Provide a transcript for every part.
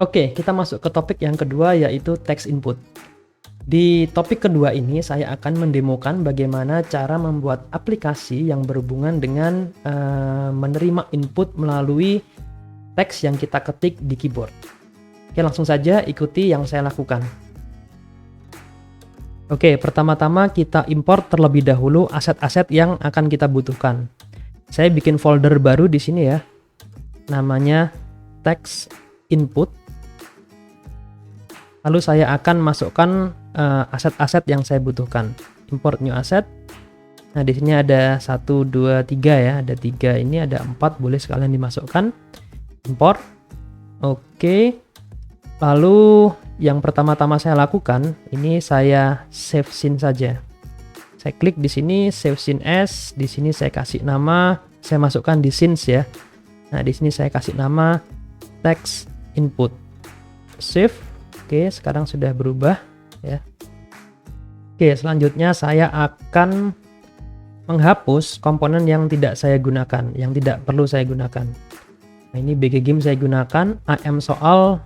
Oke, kita masuk ke topik yang kedua yaitu text input. Di topik kedua ini saya akan mendemokan bagaimana cara membuat aplikasi yang berhubungan dengan menerima input melalui teks yang kita ketik di keyboard. Oke, langsung saja ikuti yang saya lakukan. Oke, pertama-tama kita import terlebih dahulu aset-aset yang akan kita butuhkan. Saya bikin folder baru di sini ya. Namanya text input. Lalu saya akan masukkan aset-aset yang saya butuhkan. Import new asset. Nah, di sini ada 1, 2, 3 ya. Ada 3 ini, ada 4, boleh sekalian dimasukkan. Import. Oke. Lalu yang pertama-tama saya lakukan, ini saya save scene saja. Saya klik di sini save scene as, di sini saya kasih nama, saya masukkan di scenes ya. Nah, di sini saya kasih nama text input. Save. Oke, sekarang sudah berubah ya. Oke, selanjutnya saya akan menghapus komponen yang tidak saya gunakan, yang tidak perlu saya gunakan. Nah, ini BG Game saya gunakan, AM soal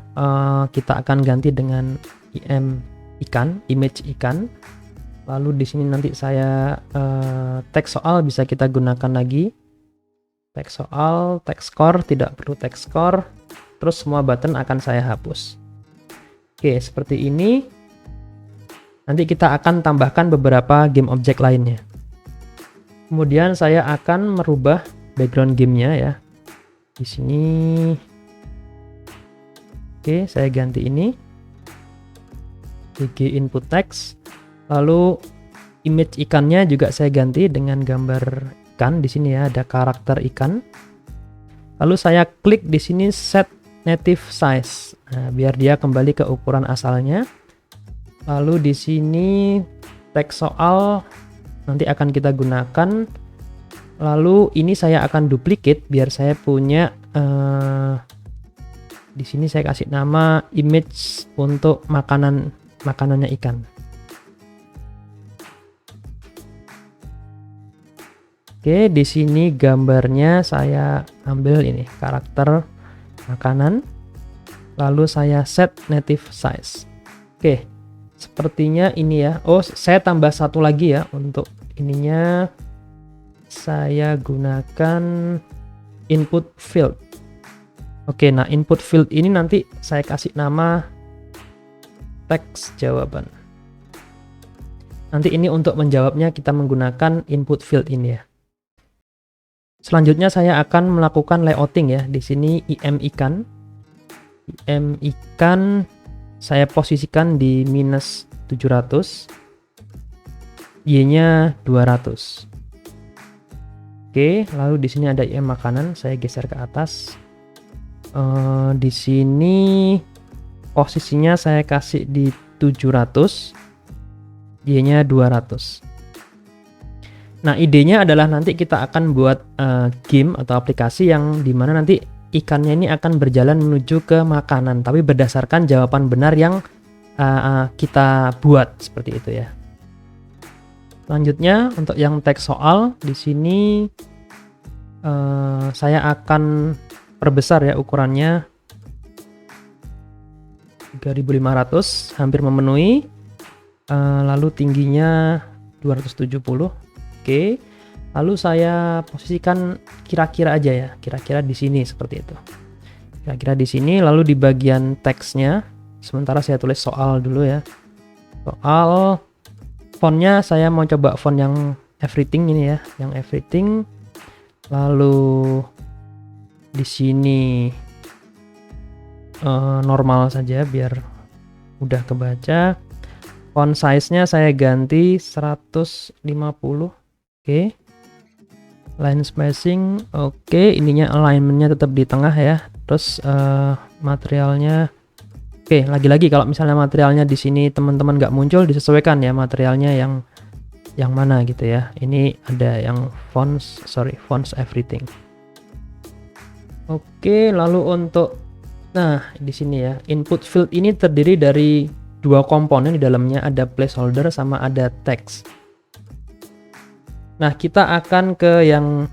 kita akan ganti dengan IM ikan, image ikan. Lalu di sini nanti saya teks soal bisa kita gunakan lagi. Teks soal, teks score, tidak perlu teks score. Terus semua button akan saya hapus. Oke, seperti ini. Nanti kita akan tambahkan beberapa game object lainnya. Kemudian saya akan merubah background gamenya ya. Di sini. Oke, saya ganti ini. BG input text. Lalu image ikannya juga saya ganti dengan gambar ikan. Di sini ya ada karakter ikan. Lalu saya klik di sini set native size. Nah, biar dia kembali ke ukuran asalnya. Lalu di sini teks soal nanti akan kita gunakan. Lalu ini saya akan duplicate biar saya punya di sini saya kasih nama image untuk makanannya ikan. Oke, di sini gambarnya saya ambil ini karakter makanan, lalu saya set native size. Oke, sepertinya ini ya. Oh, saya tambah satu lagi ya untuk ininya. Saya gunakan input field. Oke, nah input field ini nanti saya kasih nama teks jawaban. Nanti ini untuk menjawabnya kita menggunakan input field ini ya. Selanjutnya saya akan melakukan layouting ya. Di sini IM ikan. IM ikan saya posisikan di minus 700. Y-nya 200. Oke, lalu di sini ada IM makanan, saya geser ke atas. Di sini posisinya saya kasih di 700. Y-nya 200. Nah, idenya adalah nanti kita akan buat game atau aplikasi yang dimana nanti ikannya ini akan berjalan menuju ke makanan, tapi berdasarkan jawaban benar yang kita buat seperti itu ya. Selanjutnya untuk yang teks soal di sini saya akan perbesar ya ukurannya 3500, hampir memenuhi. Lalu tingginya 270. Oke, lalu saya posisikan kira-kira aja ya, kira-kira di sini seperti itu. Kira-kira di sini, lalu di bagian teksnya, sementara saya tulis soal dulu ya. Soal, fontnya saya mau coba font yang everything ini ya, yang everything. Lalu di sini normal saja biar mudah kebaca. Font size-nya saya ganti 150. Oke, line spacing, oke, ininya alignmentnya tetap di tengah ya. Terus materialnya, oke, lagi-lagi kalau misalnya materialnya di sini teman-teman nggak muncul, disesuaikan ya materialnya yang mana gitu ya. Ini ada yang fonts everything. Oke, lalu untuk, nah di sini ya, input field ini terdiri dari dua komponen di dalamnya, ada placeholder sama ada text. Nah, kita akan ke yang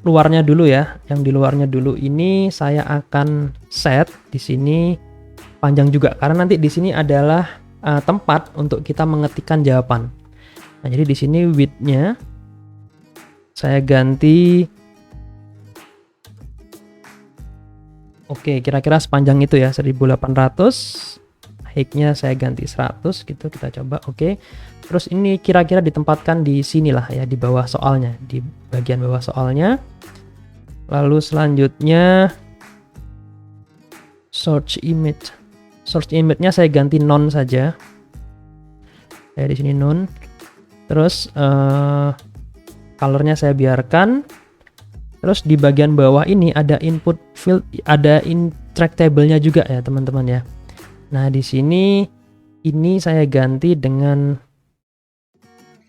luarnya dulu ya. Yang di luarnya dulu ini saya akan set di sini panjang juga karena nanti di sini adalah tempat untuk kita mengetikkan jawaban. Nah, jadi di sini width-nya saya ganti oke, kira-kira sepanjang itu ya 1800. Height-nya saya ganti 100 gitu, kita coba. Oke. Terus ini kira-kira ditempatkan di sinilah ya, di bawah soalnya, di bagian bawah soalnya. Lalu selanjutnya search image. Search image-nya saya ganti none saja. Saya di sini none. Terus color-nya saya biarkan. Terus di bagian bawah ini ada input field, ada intractable-nya juga ya, teman-teman ya. Nah, di sini ini saya ganti dengan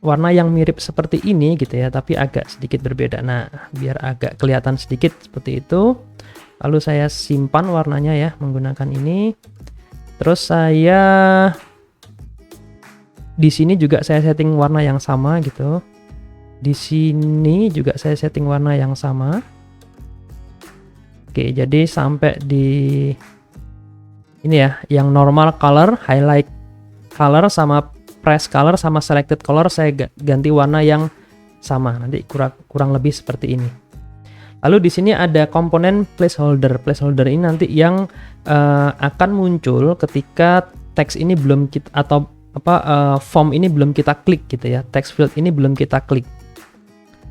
warna yang mirip seperti ini gitu ya, tapi agak sedikit berbeda. Nah, biar agak kelihatan sedikit seperti itu. Lalu saya simpan warnanya ya menggunakan ini. Terus saya di sini juga saya setting warna yang sama gitu. Di sini juga saya setting warna yang sama. Oke, jadi sampai di ini ya, yang normal color, highlight color, sama press color, sama selected color saya ganti warna yang sama. Nanti kurang lebih seperti ini. Lalu di sini ada komponen placeholder. Placeholder ini nanti yang akan muncul ketika teks ini belum kita atau form ini belum kita klik gitu ya. Text field ini belum kita klik.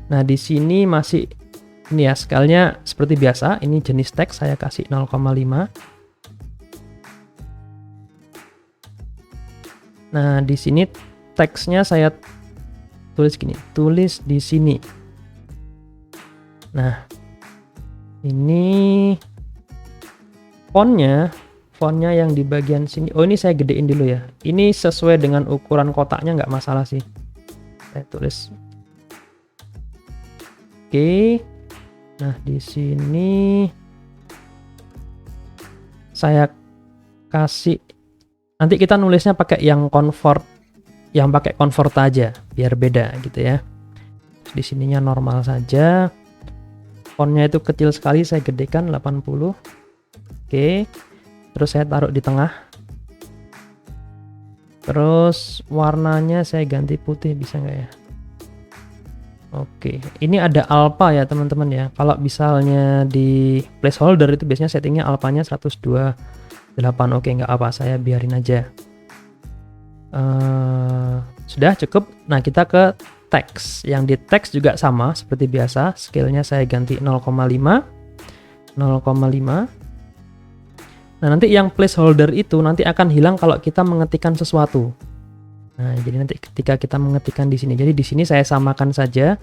Nah, di sini masih ini ya, scale-nya seperti biasa. Ini jenis teks saya kasih 0,5. Nah, di sini teksnya saya tulis gini, tulis di sini. Nah, ini fontnya yang di bagian sini. Oh, ini saya gedein dulu ya. Ini sesuai dengan ukuran kotaknya, nggak masalah sih. Saya tulis. Oke. Nah, di sini saya kasih. Nanti kita nulisnya pakai yang pakai convert aja, biar beda gitu ya. Di sininya normal saja. Fontnya itu kecil sekali, saya gedekan 80. Oke. Terus saya taruh di tengah. Terus warnanya saya ganti putih, bisa nggak ya? Oke, ini ada alpha ya teman-teman ya. Kalau misalnya di placeholder itu biasanya settingnya alphanya 128. Oke, nggak apa, saya biarin aja. Sudah cukup. Nah, kita ke teks. Yang di teks juga sama seperti biasa. Scale-nya saya ganti 0,5. Nah, nanti yang placeholder itu nanti akan hilang kalau kita mengetikkan sesuatu. Nah, jadi nanti ketika kita mengetikkan di sini. Jadi di sini saya samakan saja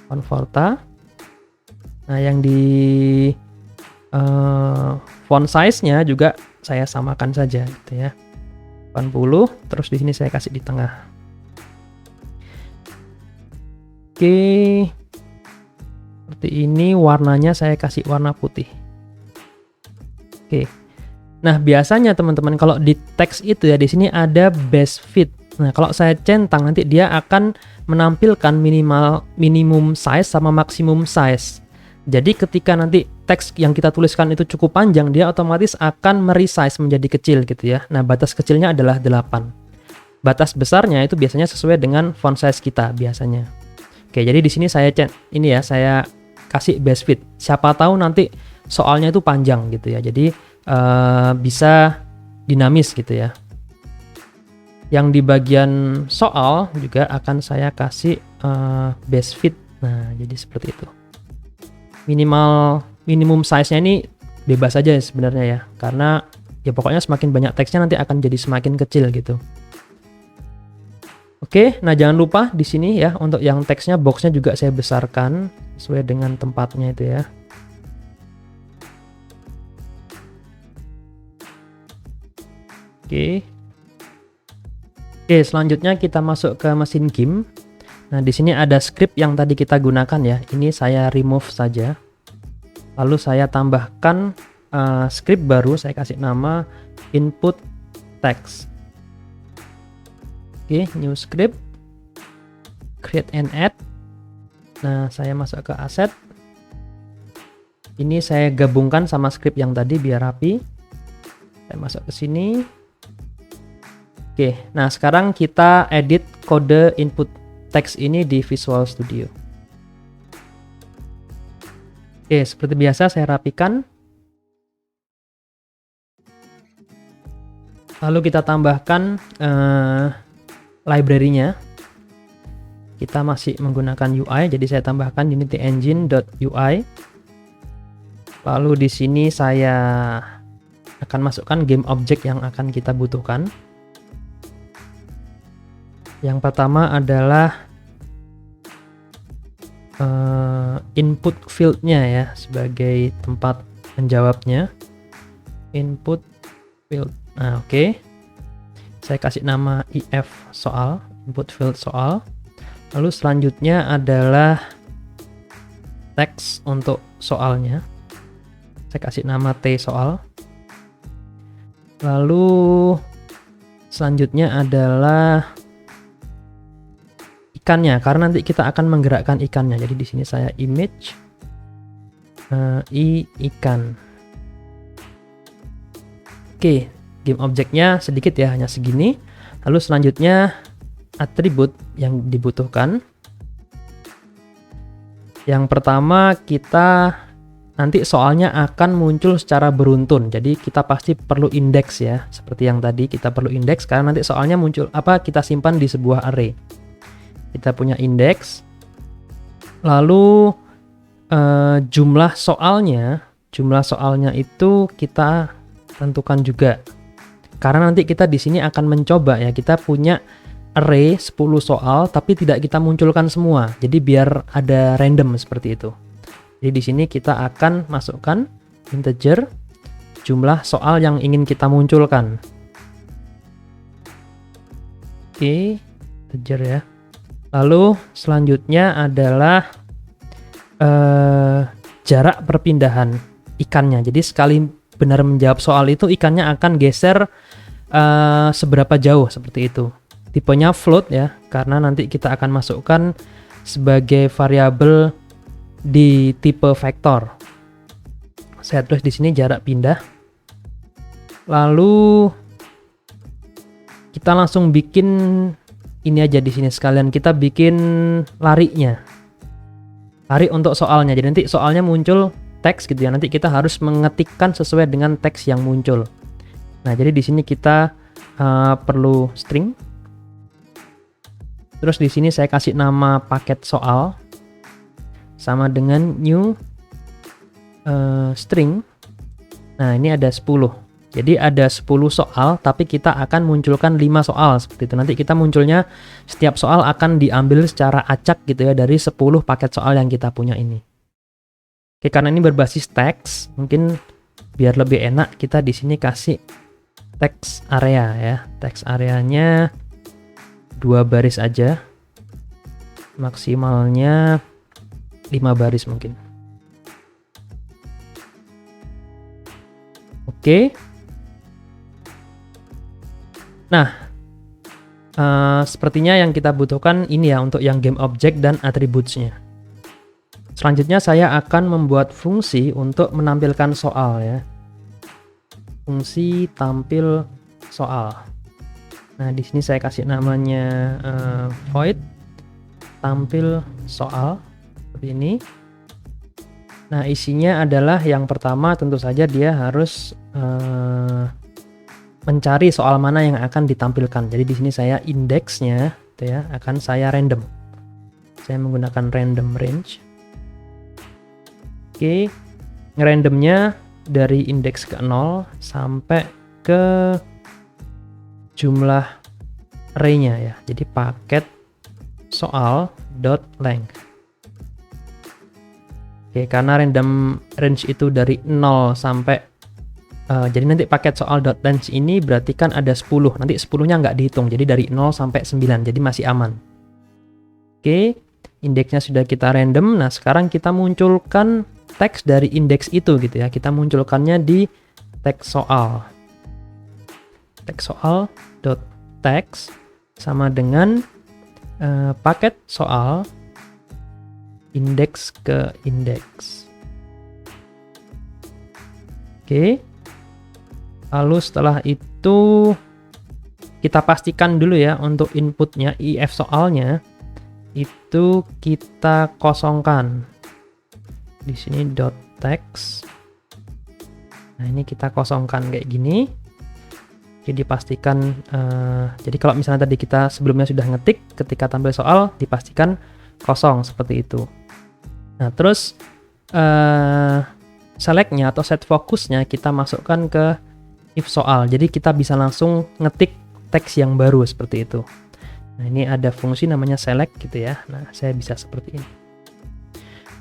Converta. Nah, yang di font size-nya juga saya samakan saja gitu ya. 80, terus di sini saya kasih di tengah. Oke. Seperti ini, warnanya saya kasih warna putih. Oke. Nah, biasanya teman-teman kalau di teks itu ya di sini ada base fit. Nah, kalau saya centang nanti dia akan menampilkan minimum size sama maksimum size. Jadi ketika nanti teks yang kita tuliskan itu cukup panjang, dia otomatis akan meresize menjadi kecil gitu ya. Nah, batas kecilnya adalah 8. Batas besarnya itu biasanya sesuai dengan font size kita biasanya. Oke, jadi di sini saya saya kasih base fit. Siapa tahu nanti soalnya itu panjang gitu ya. Jadi bisa dinamis gitu ya. Yang di bagian soal juga akan saya kasih base fit. Nah, jadi seperti itu. Minimum size-nya ini bebas aja sebenarnya ya, karena ya pokoknya semakin banyak teksnya nanti akan jadi semakin kecil gitu. Oke, nah jangan lupa di sini ya untuk yang teksnya, boxnya juga saya besarkan sesuai dengan tempatnya itu ya. Oke. Oke, selanjutnya kita masuk ke mesin GIMP. Nah, di sini ada script yang tadi kita gunakan ya. Ini saya remove saja. Lalu saya tambahkan script baru, saya kasih nama input text. Oke, new script. Create and add. Nah, saya masuk ke asset. Ini saya gabungkan sama script yang tadi biar rapi. Saya masuk ke sini. Oke, nah sekarang kita edit kode input text ini di Visual Studio. Oke, seperti biasa saya rapikan. Lalu kita tambahkan library-nya. Kita masih menggunakan UI, jadi saya tambahkan unityengine.ui. Lalu di sini saya akan masukkan game object yang akan kita butuhkan. Yang pertama adalah input field-nya ya, sebagai tempat menjawabnya. Input field. Nah, oke. Saya kasih nama if soal, input field soal. Lalu selanjutnya adalah teks untuk soalnya. Saya kasih nama T soal. Lalu selanjutnya adalah ikannya, karena nanti kita akan menggerakkan ikannya. Jadi di sini saya image ikan. Oke, game objeknya sedikit ya, hanya segini. Lalu selanjutnya atribut yang dibutuhkan. Yang pertama, kita nanti soalnya akan muncul secara beruntun. Jadi kita pasti perlu indeks ya, seperti yang tadi kita perlu indeks karena nanti soalnya muncul kita simpan di sebuah array. Kita punya indeks, lalu jumlah soalnya itu kita tentukan juga, karena nanti kita di sini akan mencoba ya, kita punya array 10 soal tapi tidak kita munculkan semua, jadi biar ada random seperti itu. Jadi di sini kita akan masukkan integer jumlah soal yang ingin kita munculkan. Oke, integer ya. Lalu selanjutnya adalah jarak perpindahan ikannya. Jadi sekali benar menjawab soal itu, ikannya akan geser seberapa jauh, seperti itu. Tipenya float ya, karena nanti kita akan masukkan sebagai variabel di tipe vektor. Saya tulis di sini jarak pindah. Lalu kita langsung bikin ini aja di sini sekalian, kita bikin larinya. Lari untuk soalnya. Jadi nanti soalnya muncul teks gitu ya. Nanti kita harus mengetikkan sesuai dengan teks yang muncul. Nah, jadi di sini kita perlu string. Terus di sini saya kasih nama paket soal sama dengan new string. Nah, ini ada 10. Jadi ada 10 soal, tapi kita akan munculkan 5 soal seperti itu. Nanti kita munculnya setiap soal akan diambil secara acak gitu ya dari 10 paket soal yang kita punya ini. Oke, karena ini berbasis teks, mungkin biar lebih enak kita di sini kasih teks area ya. Teks areanya 2 baris aja. Maksimalnya 5 baris mungkin. Oke. Nah, sepertinya yang kita butuhkan ini ya untuk yang game object dan attributes-nya. Selanjutnya saya akan membuat fungsi untuk menampilkan soal ya. Fungsi tampil soal. Nah, di sini saya kasih namanya void tampil soal seperti ini. Nah, isinya adalah yang pertama tentu saja dia harus mencari soal mana yang akan ditampilkan. Jadi di sini saya indeksnya gitu ya, akan saya random. Saya menggunakan random range. Oke, ngerandomnya dari indeks ke 0 sampai ke jumlah array-nya ya. Jadi paket soal dot length. Oke, karena random range itu dari 0 sampai jadi nanti paket soal dot length ini berarti kan ada 10. Nanti 10-nya nggak dihitung. Jadi dari 0 sampai 9. Jadi masih aman. Oke, indeksnya sudah kita random. Nah, sekarang kita munculkan teks dari indeks itu gitu ya. Kita munculkannya di teks soal. Teks soal dot text sama dengan paket soal indeks ke indeks. Oke. Lalu setelah itu kita pastikan dulu ya untuk inputnya if soalnya itu kita kosongkan. Di sini .text. Nah, ini kita kosongkan kayak gini. Jadi pastikan jadi kalau misalnya tadi kita sebelumnya sudah ngetik, ketika tampil soal dipastikan kosong seperti itu. Nah, terus selectnya atau set fokusnya kita masukkan ke if soal. Jadi kita bisa langsung ngetik teks yang baru seperti itu. Nah, ini ada fungsi namanya select gitu ya. Nah, saya bisa seperti ini.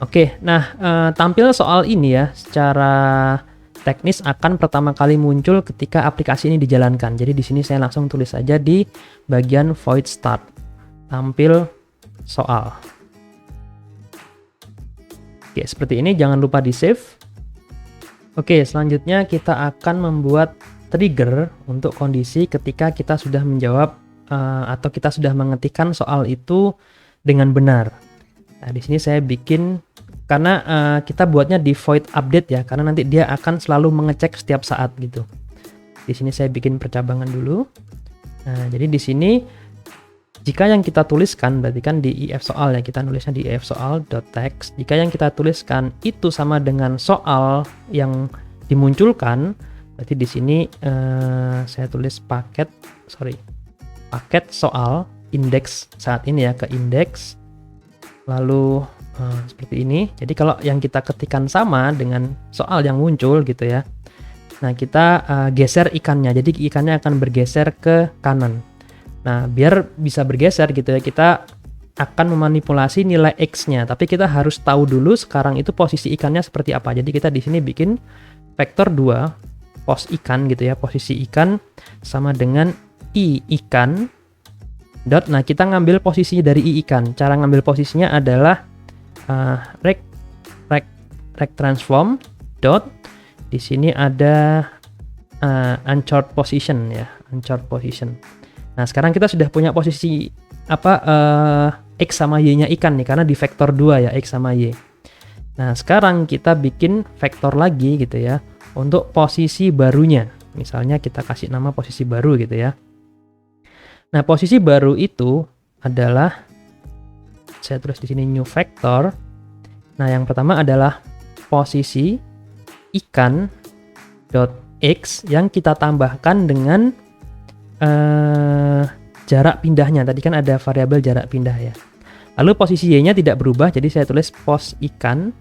Oke, nah tampil soal ini ya secara teknis akan pertama kali muncul ketika aplikasi ini dijalankan. Jadi di sini saya langsung tulis saja di bagian void start. Tampil soal. Oke, seperti ini, jangan lupa di save. Oke, selanjutnya kita akan membuat trigger untuk kondisi ketika kita sudah menjawab atau kita sudah mengetikkan soal itu dengan benar. Nah, di sini saya bikin karena kita buatnya di void update ya, karena nanti dia akan selalu mengecek setiap saat gitu. Di sini saya bikin percabangan dulu. Nah, jadi di sini jika yang kita tuliskan berarti kan di if soal ya, kita nulisnya di if soal.text. Jika yang kita tuliskan itu sama dengan soal yang dimunculkan, berarti di sini saya tulis paket soal indeks saat ini ya, ke indeks. Lalu seperti ini. Jadi kalau yang kita ketikkan sama dengan soal yang muncul gitu ya. Nah, kita geser ikannya. Jadi ikannya akan bergeser ke kanan. Nah, biar bisa bergeser gitu ya, kita akan memanipulasi nilai X-nya. Tapi kita harus tahu dulu sekarang itu posisi ikannya seperti apa. Jadi kita di sini bikin vektor 2 pos ikan gitu ya. Posisi ikan sama dengan i ikan dot. Nah, kita ngambil posisi dari i ikan. Cara ngambil posisinya adalah rect transform dot. Di sini ada uncharted position ya, uncharted position. Nah, sekarang kita sudah punya posisi x sama y-nya ikan nih, karena di vektor 2 ya, x sama y. Nah, sekarang kita bikin vektor lagi gitu ya untuk posisi barunya. Misalnya kita kasih nama posisi baru gitu ya. Nah, posisi baru itu adalah, saya tulis di sini new vector. Nah, yang pertama adalah posisi ikan dot x yang kita tambahkan dengan jarak pindahnya. Tadi kan ada variabel jarak pindah ya. Lalu posisi y-nya tidak berubah, jadi saya tulis pos ikan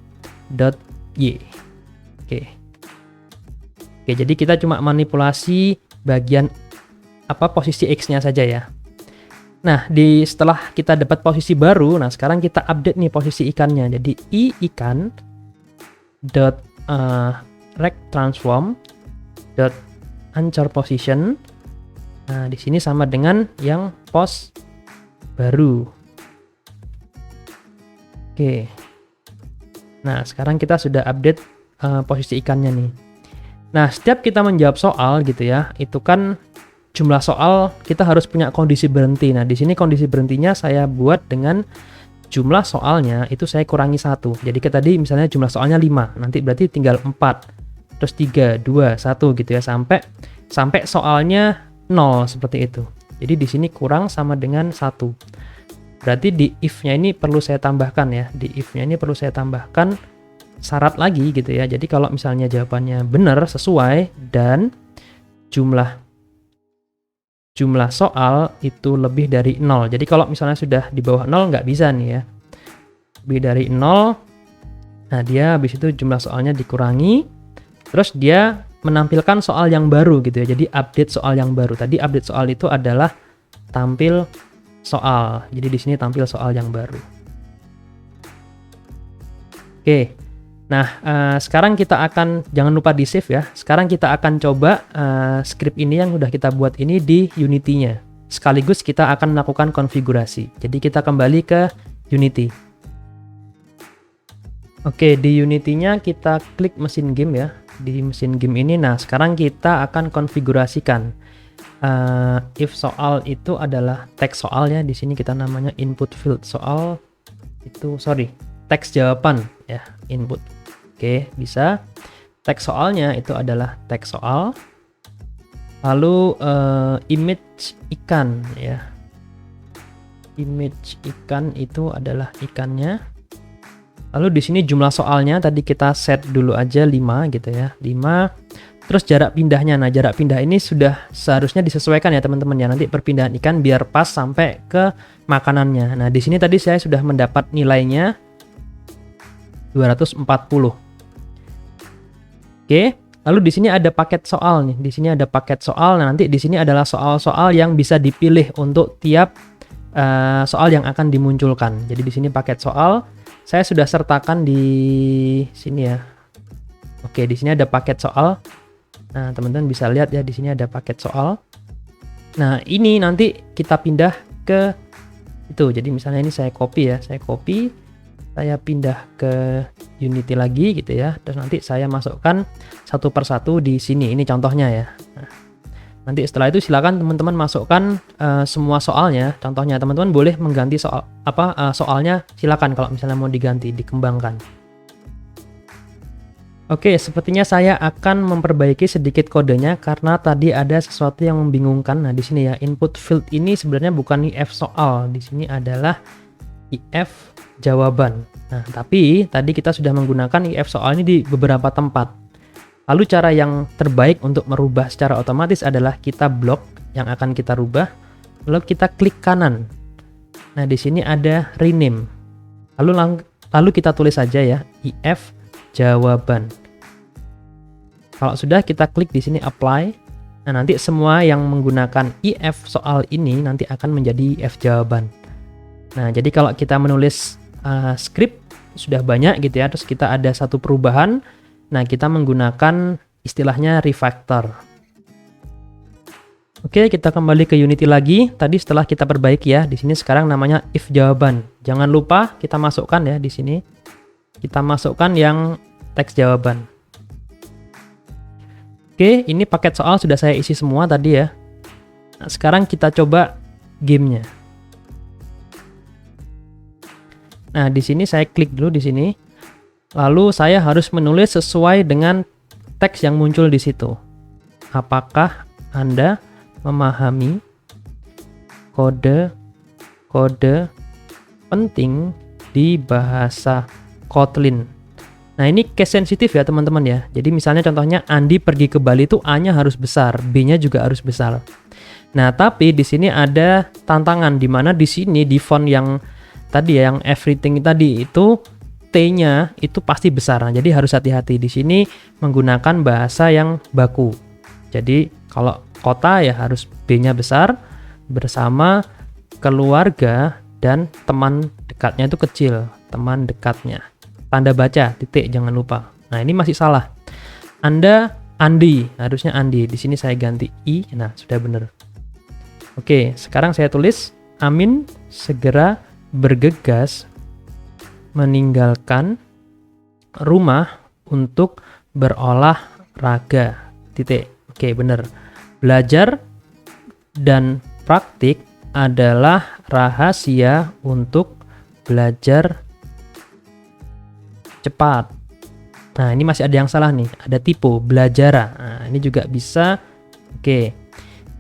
dot y. Oke, jadi kita cuma manipulasi bagian posisi x-nya saja ya. Nah, setelah kita dapat posisi baru, nah sekarang kita update nih posisi ikannya. Jadi i ikan dot rect transform dot uncharted position. Nah, di sini sama dengan yang pos baru. Oke. Nah, sekarang kita sudah update posisi ikannya nih. Nah, setiap kita menjawab soal gitu ya, itu kan jumlah soal kita harus punya kondisi berhenti. Nah, di sini kondisi berhentinya saya buat dengan jumlah soalnya itu saya kurangi 1. Jadi tadi misalnya jumlah soalnya 5, nanti berarti tinggal 4, terus 3, 2, 1 gitu ya, sampai soalnya 0 seperti itu. Jadi di sini kurang sama dengan 1. Berarti di if-nya ini perlu saya tambahkan ya. Di if-nya ini perlu saya tambahkan syarat lagi gitu ya. Jadi kalau misalnya jawabannya benar sesuai dan jumlah soal itu lebih dari 0. Jadi kalau misalnya sudah di bawah 0 nggak bisa nih ya. Lebih dari 0. Nah, dia habis itu jumlah soalnya dikurangi. Terus dia menampilkan soal yang baru gitu ya. Jadi update soal yang baru. Tadi update soal itu adalah tampil soal. Jadi di sini tampil soal yang baru. Oke. Nah, sekarang kita akan, jangan lupa di save ya. Sekarang kita akan coba script ini yang udah kita buat ini di Unity-nya. Sekaligus kita akan melakukan konfigurasi. Jadi kita kembali ke Unity. Oke, di Unity-nya kita klik mesin game ya. Di mesin game ini, nah sekarang kita akan konfigurasikan. If soal itu adalah teks soal ya. Di sini kita namanya input field soal. Teks jawaban ya, input. Oke, bisa. Teks soalnya itu adalah teks soal. Lalu image ikan ya. Image ikan itu adalah ikannya. Lalu di sini jumlah soalnya tadi kita set dulu aja 5 gitu ya. 5. Terus jarak pindahnya. Nah, jarak pindah ini sudah seharusnya disesuaikan ya teman-teman ya. Nanti perpindahan ikan biar pas sampai ke makanannya. Nah, di sini tadi saya sudah mendapat nilainya 240. Oke. Lalu di sini ada paket soal nih. Di sini ada paket soal. Nah, nanti di sini adalah soal-soal yang bisa dipilih untuk tiap soal yang akan dimunculkan. Jadi di sini paket soal saya sudah sertakan di sini ya. Oke, di sini ada paket soal. Nah, teman-teman bisa lihat ya di sini ada paket soal. Nah, ini nanti kita pindah ke itu. Jadi misalnya ini saya copy ya, saya pindah ke Unity lagi gitu ya. Terus nanti saya masukkan satu persatu di sini. Ini contohnya ya. Nah, nanti setelah itu silakan teman-teman masukkan semua soalnya. Contohnya teman-teman boleh mengganti soalnya, silakan kalau misalnya mau diganti, dikembangkan. Oke, sepertinya saya akan memperbaiki sedikit kodenya karena tadi ada sesuatu yang membingungkan. Nah, di sini ya input field ini sebenarnya bukan if soal, di sini adalah if jawaban. Nah, tapi tadi kita sudah menggunakan if soal ini di beberapa tempat. Lalu cara yang terbaik untuk merubah secara otomatis adalah kita blok yang akan kita rubah, lalu kita klik kanan. Nah, di sini ada rename. Lalu kita tulis saja ya, if jawaban. Kalau sudah kita klik di sini apply. Nah, nanti semua yang menggunakan if soal ini nanti akan menjadi if jawaban. Nah, jadi kalau kita menulis script sudah banyak gitu ya, terus kita ada satu perubahan. Nah, kita menggunakan istilahnya refactor. Oke, kita kembali ke Unity lagi. Tadi setelah kita perbaiki ya, di sini sekarang namanya if jawaban. Jangan lupa kita masukkan ya di sini. Kita masukkan yang teks jawaban. Oke, ini paket soal sudah saya isi semua tadi ya. Nah, sekarang kita coba gamenya. Nah, di sini saya klik dulu di sini. Lalu saya harus menulis sesuai dengan teks yang muncul di situ. Apakah Anda memahami kode penting di bahasa Kotlin? Nah, ini case sensitif ya teman-teman ya. Jadi misalnya contohnya Andi pergi ke Bali itu A-nya harus besar, B-nya juga harus besar. Nah, tapi di sini ada tantangan di mana di sini di font yang tadi ya, yang everything tadi itu T-nya itu pasti besar. Nah, jadi harus hati-hati di sini menggunakan bahasa yang baku. Jadi kalau kota ya harus B-nya besar, bersama keluarga dan teman dekatnya itu kecil, teman dekatnya. Tanda baca titik jangan lupa. Nah, ini masih salah. Andi, harusnya Andi. Di sini saya ganti I. Nah, sudah benar. Oke, sekarang saya tulis Amin segera bergegas meninggalkan rumah untuk berolahraga. Titik. Oke, benar. Belajar dan praktik adalah rahasia untuk belajar cepat. Nah, ini masih ada yang salah nih. Ada tipe belajar. Nah, ini juga bisa. Oke.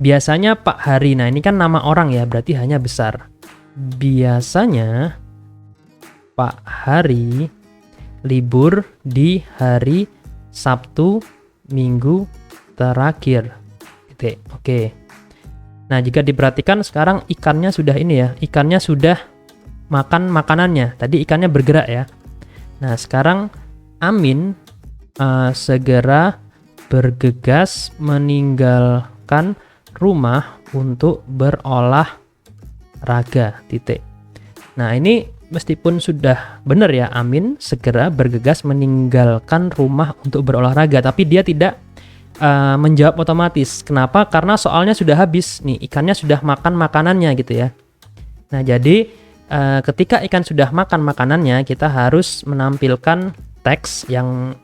Biasanya Pak Hari. Nah, ini kan nama orang ya, berarti hanya besar. Biasanya Pak Hari libur di hari Sabtu minggu terakhir. Oke. Nah, jika diperhatikan sekarang ikannya sudah ini ya. Ikannya sudah makan makanannya. Tadi ikannya bergerak ya. Nah, sekarang Amin segera bergegas meninggalkan rumah untuk berolahraga. Titik. Nah, ini meskipun sudah benar ya, Amin segera bergegas meninggalkan rumah untuk berolahraga, tapi dia tidak menjawab otomatis. Kenapa? Karena soalnya sudah habis nih, ikannya sudah makan makanannya gitu ya. Nah, jadi ketika ikan sudah makan makanannya, kita harus menampilkan teks yang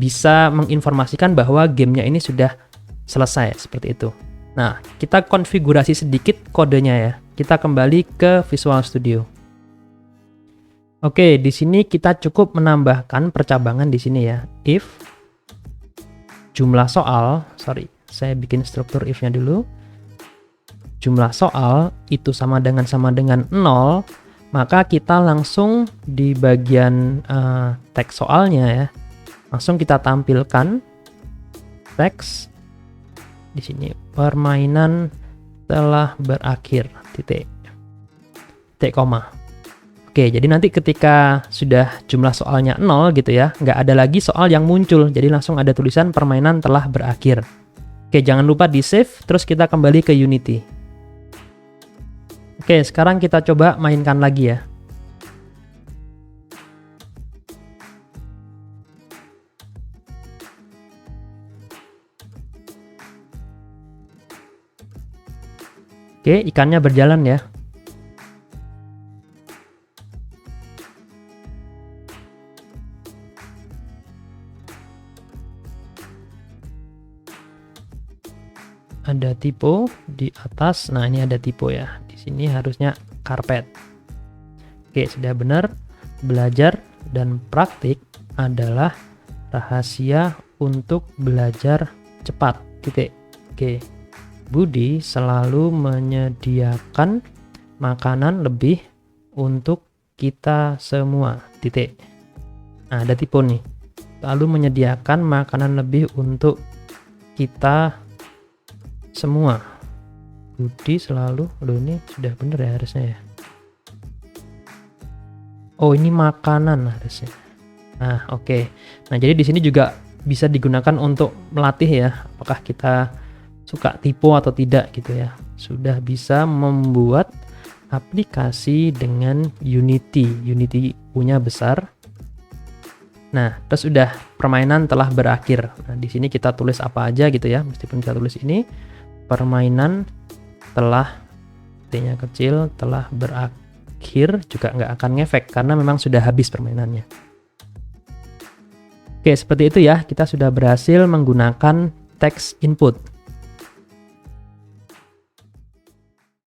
bisa menginformasikan bahwa gamenya ini sudah selesai, seperti itu. Nah, kita konfigurasi sedikit kodenya ya. Kita kembali ke Visual Studio. Oke, di sini kita cukup menambahkan percabangan di sini ya. If jumlah soal, sorry, saya bikin struktur if-nya dulu. Jumlah soal itu sama dengan 0, maka kita langsung di bagian teks soalnya ya, langsung kita tampilkan teks di sini, permainan telah berakhir, titik koma. Oke, jadi nanti ketika sudah jumlah soalnya 0 gitu ya, nggak ada lagi soal yang muncul, jadi langsung ada tulisan permainan telah berakhir. Oke, jangan lupa di save, terus kita kembali ke Unity. Oke, sekarang kita coba mainkan lagi ya. Oke, ikannya berjalan ya. Ada typo di atas. Nah, ini ada typo ya. Di sini harusnya karpet. Oke, sudah benar. Belajar dan praktik adalah rahasia untuk belajar cepat. Titik. Oke. Budi selalu menyediakan makanan lebih untuk kita semua. Titik. Nah, ada typo nih. Selalu menyediakan makanan lebih untuk kita semua. Budi selalu, loh ini sudah bener ya harusnya ya. Oh, ini makanan harusnya. Nah, oke. Nah, jadi di sini juga bisa digunakan untuk melatih ya, apakah kita suka typo atau tidak gitu ya. Sudah bisa membuat aplikasi dengan Unity. Unity punya besar. Nah, terus udah permainan telah berakhir. Nah, di sini kita tulis apa aja gitu ya, meskipun kita tulis ini permainan telah, T-nya kecil, telah berakhir, juga nggak akan ngefek karena memang sudah habis permainannya. Oke, seperti itu ya, kita sudah berhasil menggunakan text input.